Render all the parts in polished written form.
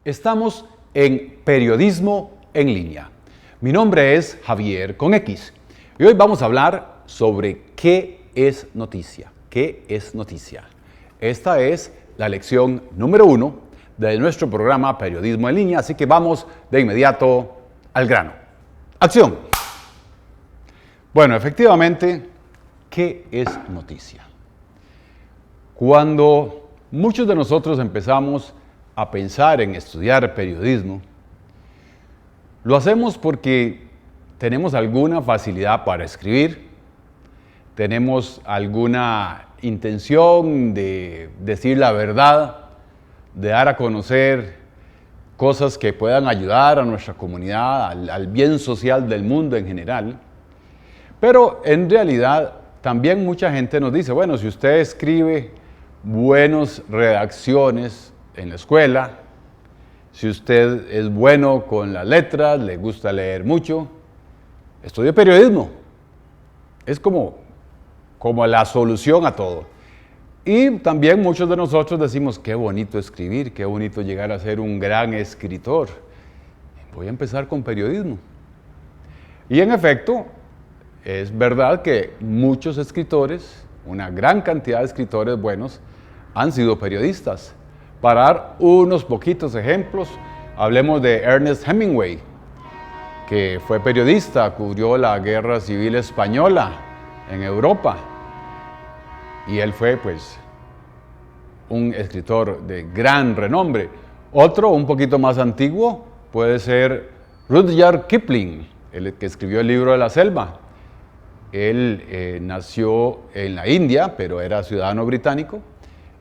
Estamos en Periodismo en Línea. Mi nombre es Javier con X y hoy vamos a hablar sobre qué es noticia. ¿Qué es noticia? Esta es la lección número 1 de nuestro programa Periodismo en Línea, así que vamos de inmediato al grano. ¡Acción! Bueno, efectivamente, ¿qué es noticia? Cuando muchos de nosotros empezamos a pensar en estudiar periodismo, lo hacemos porque tenemos alguna facilidad para escribir, tenemos alguna intención de decir la verdad, de dar a conocer cosas que puedan ayudar a nuestra comunidad, al bien social del mundo en general. Pero en realidad también mucha gente nos dice, bueno, si usted escribe buenas redacciones en la escuela, si usted es bueno con las letras, le gusta leer mucho, estudie periodismo. Es como la solución a todo. Y también muchos de nosotros decimos, qué bonito escribir, qué bonito llegar a ser un gran escritor. Voy a empezar con periodismo. Y en efecto, es verdad que muchos escritores, una gran cantidad de escritores buenos, han sido periodistas. Para dar unos poquitos ejemplos, hablemos de Ernest Hemingway, que fue periodista, cubrió la Guerra Civil Española en Europa. Y él fue, pues, un escritor de gran renombre. Otro, un poquito más antiguo, puede ser Rudyard Kipling, el que escribió el libro de la selva. Él nació en la India, pero era ciudadano británico.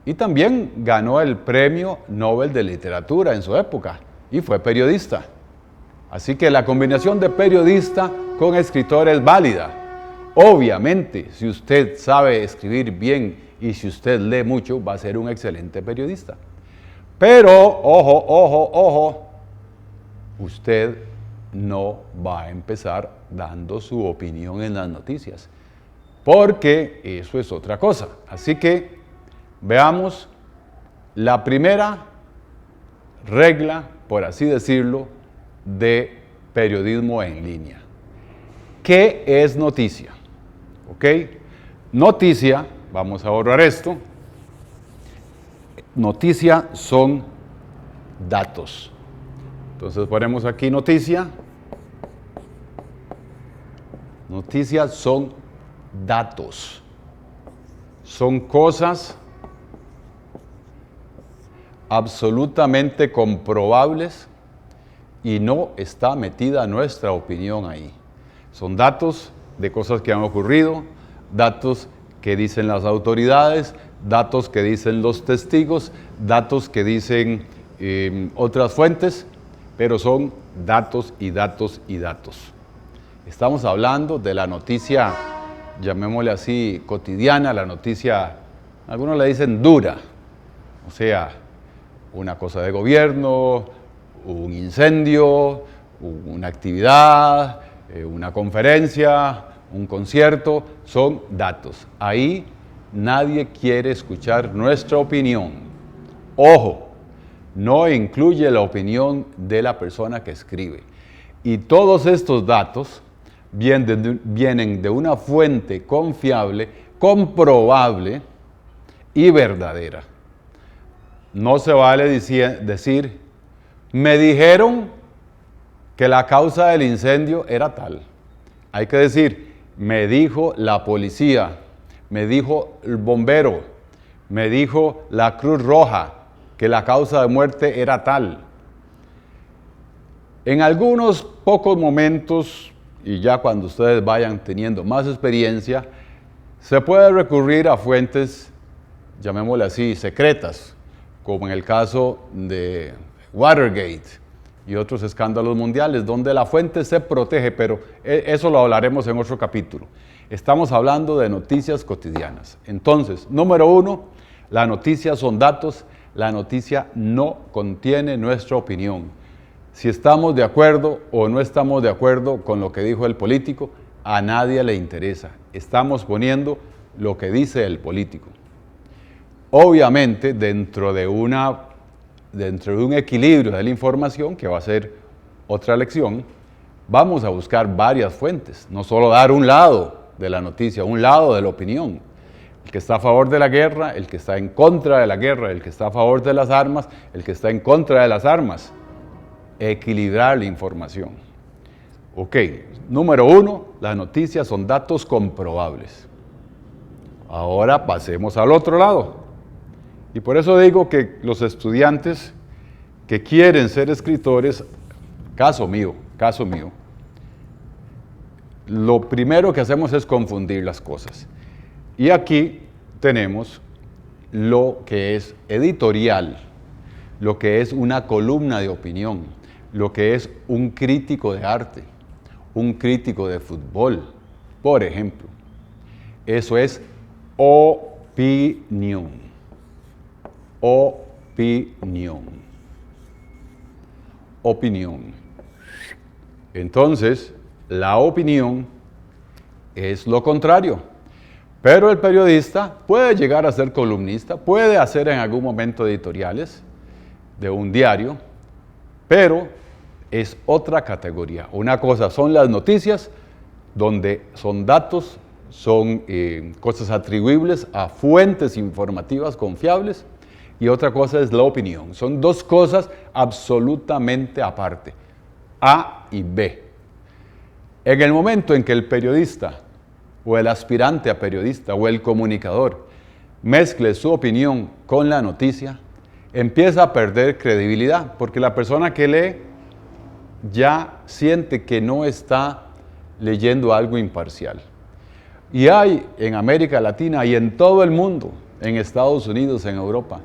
Y también ganó el Premio Nobel de Literatura en su época y fue periodista. Así que la combinación de periodista con escritor es válida. Obviamente, si usted sabe escribir bien y si usted lee mucho, va a ser un excelente periodista. Pero, ojo, usted no va a empezar dando su opinión en las noticias, porque eso es otra cosa. Así que veamos la primera regla, por así decirlo, de periodismo en línea. ¿Qué es noticia? ¿Ok? Noticia, vamos a borrar esto. Noticia son datos. Entonces ponemos aquí noticia. Noticias son datos. Son cosas absolutamente comprobables y no está metida nuestra opinión ahí. Son datos de cosas que han ocurrido, datos que dicen las autoridades, datos que dicen los testigos, datos que dicen otras fuentes, pero son datos y datos y datos. Estamos hablando de la noticia, llamémosle así, cotidiana, la noticia, algunos le dicen dura, o sea, una cosa de gobierno, un incendio, una actividad, una conferencia, un concierto, son datos. Ahí nadie quiere escuchar nuestra opinión. Ojo, no incluye la opinión de la persona que escribe. Y todos estos datos vienen de una fuente confiable, comprobable y verdadera. No se vale decir, me dijeron que la causa del incendio era tal. Hay que decir, me dijo la policía, me dijo el bombero, me dijo la Cruz Roja que la causa de muerte era tal. En algunos pocos momentos, y ya cuando ustedes vayan teniendo más experiencia, se puede recurrir a fuentes, llamémosle así, secretas, como en el caso de Watergate y otros escándalos mundiales, donde la fuente se protege, pero eso lo hablaremos en otro capítulo. Estamos hablando de noticias cotidianas. Entonces, número 1, la noticia son datos, la noticia no contiene nuestra opinión. Si estamos de acuerdo o no estamos de acuerdo con lo que dijo el político, a nadie le interesa. Estamos poniendo lo que dice el político. Obviamente, dentro de una dentro de un equilibrio de la información, que va a ser otra lección, vamos a buscar varias fuentes, no solo dar un lado de la noticia, un lado de la opinión. El que está a favor de la guerra, el que está en contra de la guerra, el que está a favor de las armas, el que está en contra de las armas. Equilibrar la información. Ok, número 1, las noticias son datos comprobables. Ahora pasemos al otro lado. Y por eso digo que los estudiantes que quieren ser escritores, caso mío, lo primero que hacemos es confundir las cosas. Y aquí tenemos lo que es editorial, lo que es una columna de opinión, lo que es un crítico de arte, un crítico de fútbol, por ejemplo. Eso es opinión. Opinión. Opinión. Entonces, la opinión es lo contrario. Pero el periodista puede llegar a ser columnista, puede hacer en algún momento editoriales de un diario, pero es otra categoría. Una cosa son las noticias, donde son datos, son cosas atribuibles a fuentes informativas confiables, y otra cosa es la opinión. Son dos cosas absolutamente aparte, A y B. En el momento en que el periodista o el aspirante a periodista o el comunicador mezcle su opinión con la noticia, empieza a perder credibilidad, porque la persona que lee ya siente que no está leyendo algo imparcial. Y hay en América Latina y en todo el mundo, en Estados Unidos, en Europa,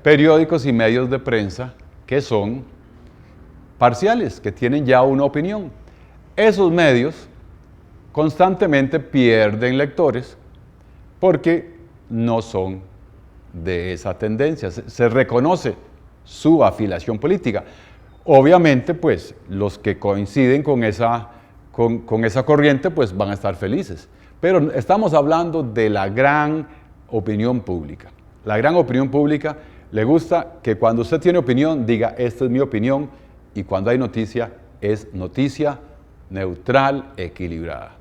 periódicos y medios de prensa que son parciales, que tienen ya una opinión. Esos medios constantemente pierden lectores porque no son de esa tendencia. Se reconoce su afiliación política. Obviamente, pues, los que coinciden con esa corriente, pues, van a estar felices. Pero estamos hablando de la gran opinión pública. La gran opinión pública le gusta que cuando usted tiene opinión, diga, esta es mi opinión, y cuando hay noticia, es noticia neutral, equilibrada.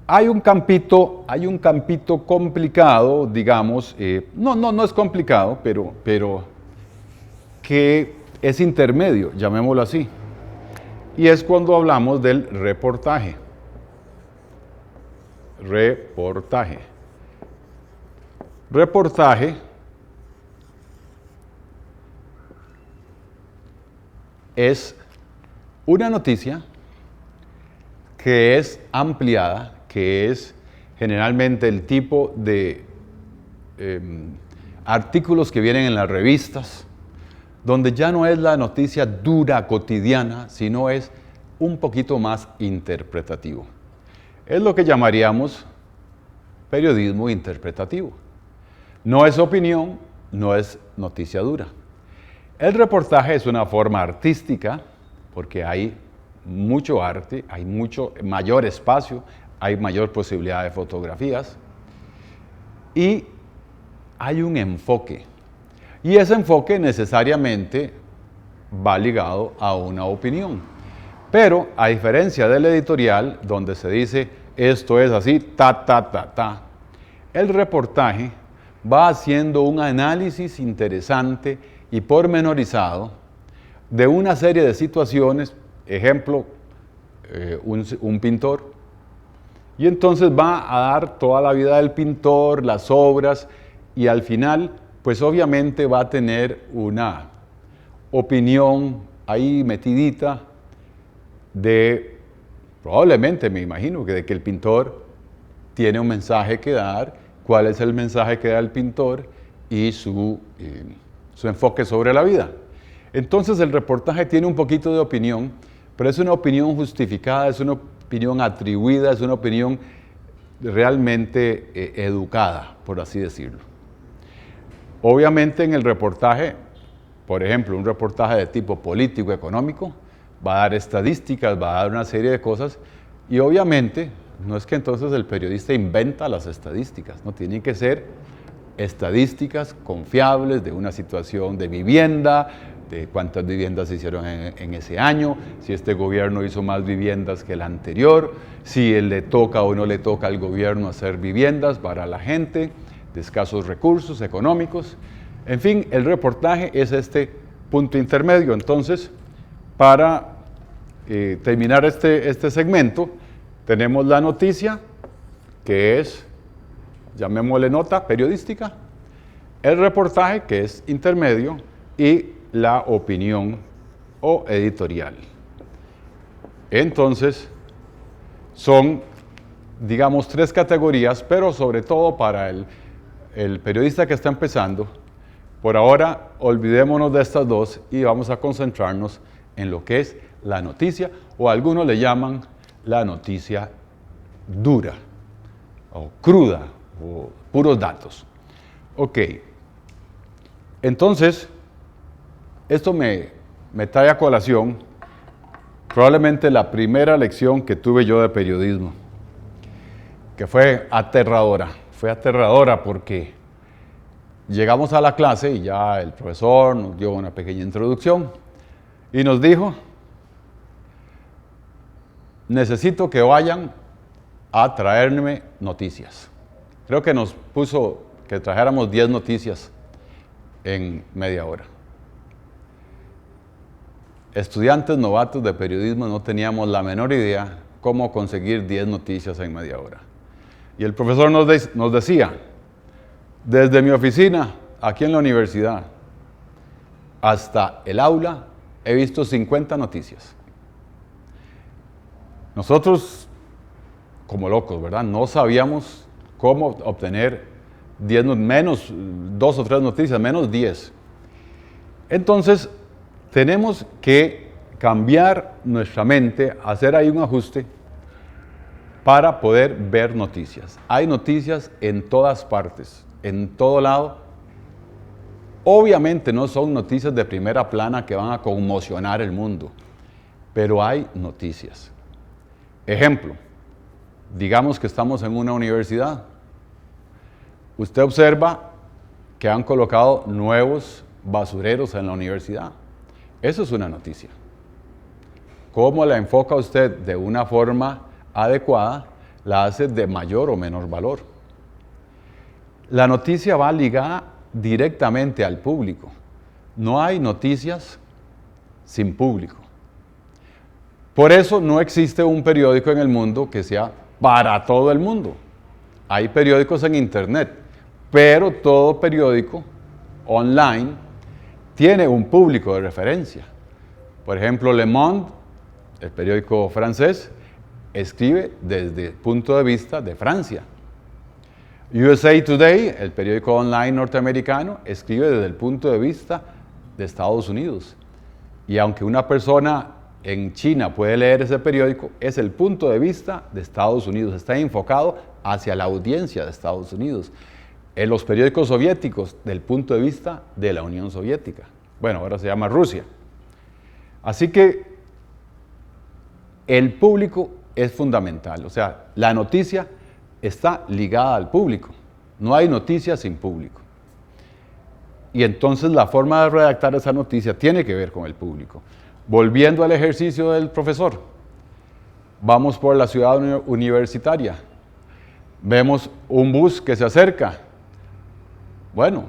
Hay un campito complicado, digamos, no es complicado, pero que es intermedio, llamémoslo así. Y es cuando hablamos del reportaje. Reportaje. Reportaje es una noticia que es ampliada, que es generalmente el tipo de artículos que vienen en las revistas, donde ya no es la noticia dura, cotidiana, sino es un poquito más interpretativo. Es lo que llamaríamos periodismo interpretativo. No es opinión, no es noticia dura. El reportaje es una forma artística, porque hay mucho arte, hay mucho mayor espacio, hay mayor posibilidad de fotografías, y hay un enfoque. Y ese enfoque necesariamente va ligado a una opinión. Pero a diferencia del editorial, donde se dice esto es así, el reportaje va haciendo un análisis interesante y pormenorizado de una serie de situaciones, ejemplo, un pintor, y entonces va a dar toda la vida del pintor, las obras, y al final, pues obviamente va a tener una opinión ahí metidita de, probablemente me imagino, de que el pintor tiene un mensaje que dar, cuál es el mensaje que da el pintor y su enfoque sobre la vida. Entonces el reportaje tiene un poquito de opinión, pero es una opinión justificada, es una opinión atribuida, es una opinión realmente educada, por así decirlo. Obviamente en el reportaje, por ejemplo, un reportaje de tipo político-económico, va a dar estadísticas, va a dar una serie de cosas, y obviamente no es que entonces el periodista inventa las estadísticas, no tienen que ser estadísticas confiables de una situación de vivienda, de cuántas viviendas se hicieron en ese año, si este gobierno hizo más viviendas que el anterior, si le toca o no le toca al gobierno hacer viviendas para la gente de escasos recursos económicos. En fin, el reportaje es este punto intermedio. Entonces, para terminar este segmento, tenemos la noticia, que es, llamémosle nota periodística, el reportaje, que es intermedio, y la opinión o editorial. Entonces, son, digamos, 3 categorías, pero sobre todo para el periodista que está empezando. Por ahora, olvidémonos de estas 2 y vamos a concentrarnos en lo que es la noticia, o algunos le llaman la noticia dura, o cruda, o puros datos. Ok, entonces, esto me trae a colación probablemente la primera lección que tuve yo de periodismo, que fue aterradora. Fue aterradora porque llegamos a la clase y ya el profesor nos dio una pequeña introducción y nos dijo: necesito que vayan a traerme noticias. Creo que nos puso que trajéramos 10 noticias en media hora. Estudiantes novatos de periodismo no teníamos la menor idea cómo conseguir 10 noticias en media hora. Y el profesor nos decía: desde mi oficina, aquí en la universidad, hasta el aula, he visto 50 noticias. Nosotros, como locos, ¿verdad? No sabíamos cómo obtener 10, menos 2 o 3 noticias, menos 10. Entonces, tenemos que cambiar nuestra mente, hacer ahí un ajuste para poder ver noticias. Hay noticias en todas partes, en todo lado. Obviamente no son noticias de primera plana que van a conmocionar el mundo, pero hay noticias. Ejemplo, digamos que estamos en una universidad. Usted observa que han colocado nuevos basureros en la universidad. Eso es una noticia. ¿Cómo la enfoca usted de una forma adecuada? La hace de mayor o menor valor. La noticia va ligada directamente al público. No hay noticias sin público. Por eso no existe un periódico en el mundo que sea para todo el mundo. Hay periódicos en internet, pero todo periódico online tiene un público de referencia. Por ejemplo, Le Monde, el periódico francés, escribe desde el punto de vista de Francia. USA Today, el periódico online norteamericano, escribe desde el punto de vista de Estados Unidos. Y aunque una persona en China puede leer ese periódico, es el punto de vista de Estados Unidos, está enfocado hacia la audiencia de Estados Unidos. En los periódicos soviéticos, del punto de vista de la Unión Soviética. Bueno, ahora se llama Rusia. Así que el público es fundamental, o sea, la noticia está ligada al público. No hay noticia sin público. Y entonces la forma de redactar esa noticia tiene que ver con el público. Volviendo al ejercicio del profesor, vamos por la ciudad universitaria, vemos un bus que se acerca. Bueno,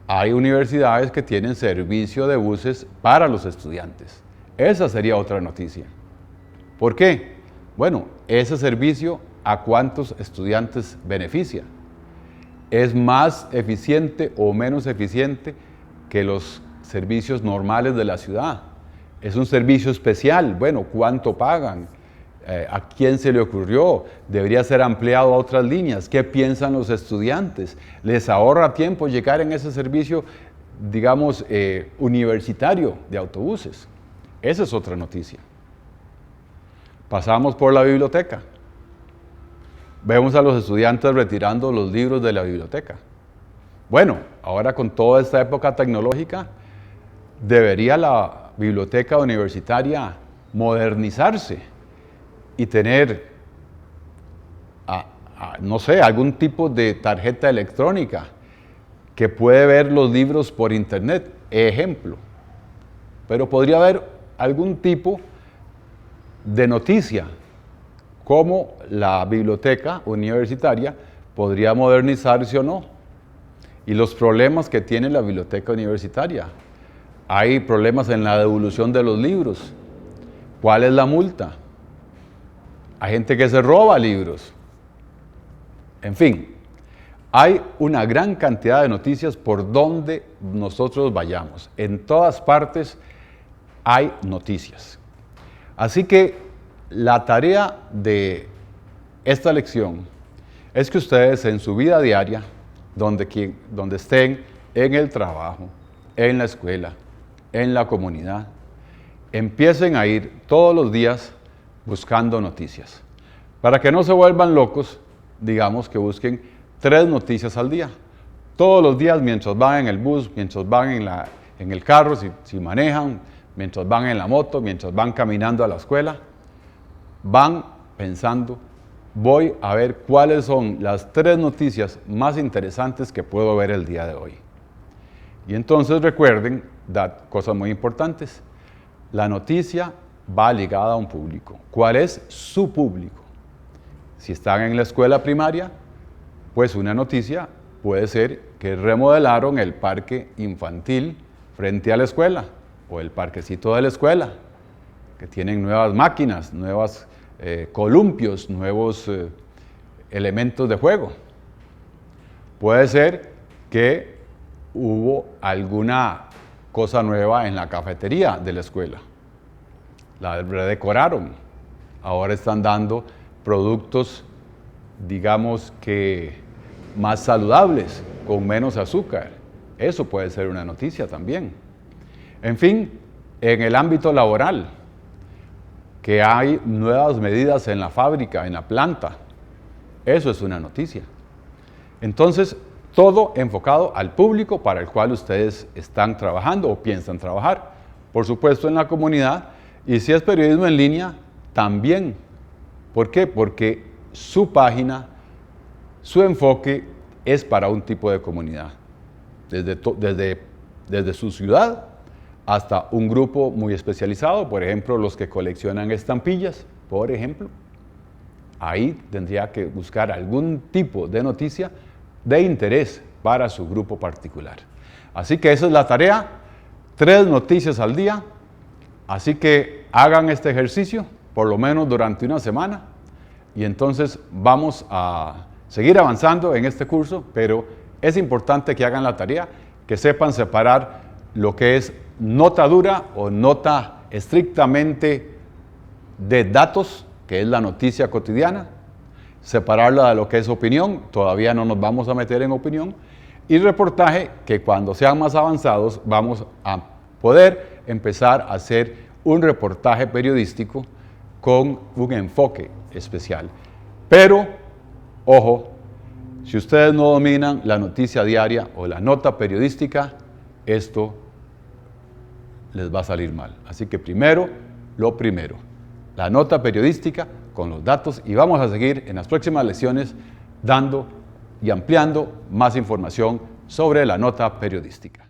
hay universidades que tienen servicio de buses para los estudiantes. Esa sería otra noticia. ¿Por qué? Bueno, ese servicio, ¿a cuántos estudiantes beneficia? ¿Es más eficiente o menos eficiente que los servicios normales de la ciudad? ¿Es un servicio especial? Bueno, ¿cuánto pagan? ¿A quién se le ocurrió? ¿Debería ser ampliado a otras líneas? ¿Qué piensan los estudiantes? ¿Les ahorra tiempo llegar en ese servicio, digamos, universitario de autobuses? Esa es otra noticia. Pasamos por la biblioteca. Vemos a los estudiantes retirando los libros de la biblioteca. Bueno, ahora con toda esta época tecnológica, debería la biblioteca universitaria modernizarse y tener, no sé, algún tipo de tarjeta electrónica que puede ver los libros por internet, ejemplo. Pero podría haber algún tipo de noticia, como la biblioteca universitaria podría modernizarse o no. Y los problemas que tiene la biblioteca universitaria. Hay problemas en la devolución de los libros. ¿Cuál es la multa? Hay gente que se roba libros. En fin, hay una gran cantidad de noticias por donde nosotros vayamos. En todas partes hay noticias. Así que la tarea de esta lección es que ustedes en su vida diaria, donde estén, en el trabajo, en la escuela, en la comunidad, empiecen a ir todos los días buscando noticias. Para que no se vuelvan locos, digamos que busquen 3 noticias al día. Todos los días, mientras van en el bus, mientras van en el carro, si manejan, mientras van en la moto, mientras van caminando a la escuela, van pensando, voy a ver cuáles son las 3 noticias más interesantes que puedo ver el día de hoy. Y entonces recuerden, cosas muy importantes, la noticia va ligada a un público. ¿Cuál es su público? Si están en la escuela primaria, pues una noticia puede ser que remodelaron el parque infantil frente a la escuela, o el parquecito de la escuela, que tienen nuevas máquinas, nuevos columpios, nuevos elementos de juego. Puede ser que hubo alguna cosa nueva en la cafetería de la escuela. La redecoraron. Ahora están dando productos, digamos que más saludables, con menos azúcar. Eso puede ser una noticia también. En fin, en el ámbito laboral, que hay nuevas medidas en la fábrica, en la planta. Eso es una noticia. Entonces, todo enfocado al público para el cual ustedes están trabajando o piensan trabajar. Por supuesto, en la comunidad, y si es periodismo en línea, también. ¿Por qué? Porque su página, su enfoque es para un tipo de comunidad. Desde su ciudad hasta un grupo muy especializado, por ejemplo, los que coleccionan estampillas, por ejemplo. Ahí tendría que buscar algún tipo de noticia de interés para su grupo particular. Así que esa es la tarea, 3 noticias al día. Así que hagan este ejercicio, por lo menos durante una semana, y entonces vamos a seguir avanzando en este curso, pero es importante que hagan la tarea, que sepan separar lo que es nota dura o nota estrictamente de datos, que es la noticia cotidiana, separarla de lo que es opinión, todavía no nos vamos a meter en opinión, y reportaje, que cuando sean más avanzados vamos a poder empezar a hacer un reportaje periodístico con un enfoque especial. Pero, ojo, si ustedes no dominan la noticia diaria o la nota periodística, esto les va a salir mal. Así que primero, lo primero, la nota periodística con los datos, y vamos a seguir en las próximas lecciones dando y ampliando más información sobre la nota periodística.